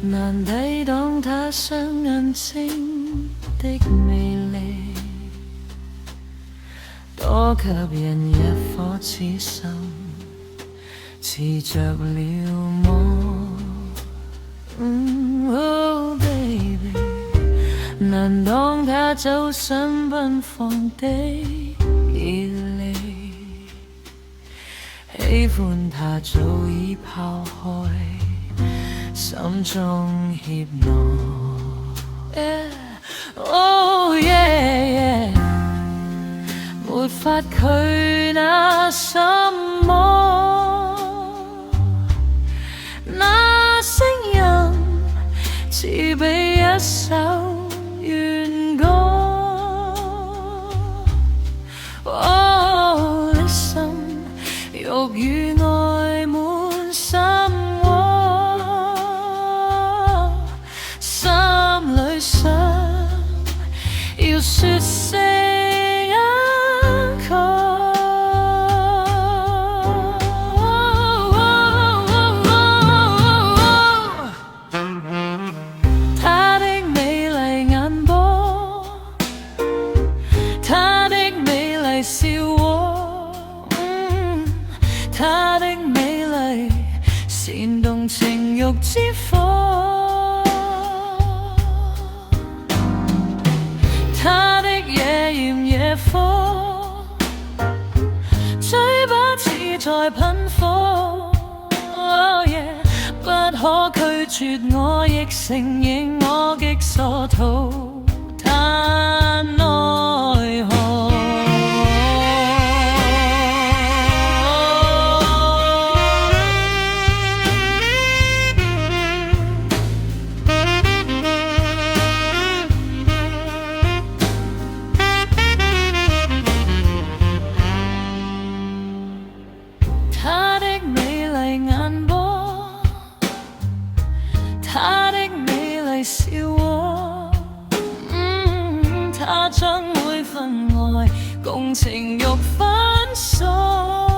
難抵擋他雙眼睛的魅力，多吸引一顆痴心，似着了魔。Oh baby， 難擋他走上奔放的熱力，喜歡他早已拋開心中怯懦。Oh yeah， 沒法拒那什麼，那聲音似比一首怨歌。Oh listen， 欲與愛滿心要說聲encore，她的美麗眼波，她的美麗笑窩，她的美麗煽動情慾之火。他的野豔野火，嘴巴似在噴火。Oh yeah， 不可拒絕我，亦承認我極傻圖嘆奈何。她的美麗眼波，她的美麗笑窩，她將會分外共情慾反鎖。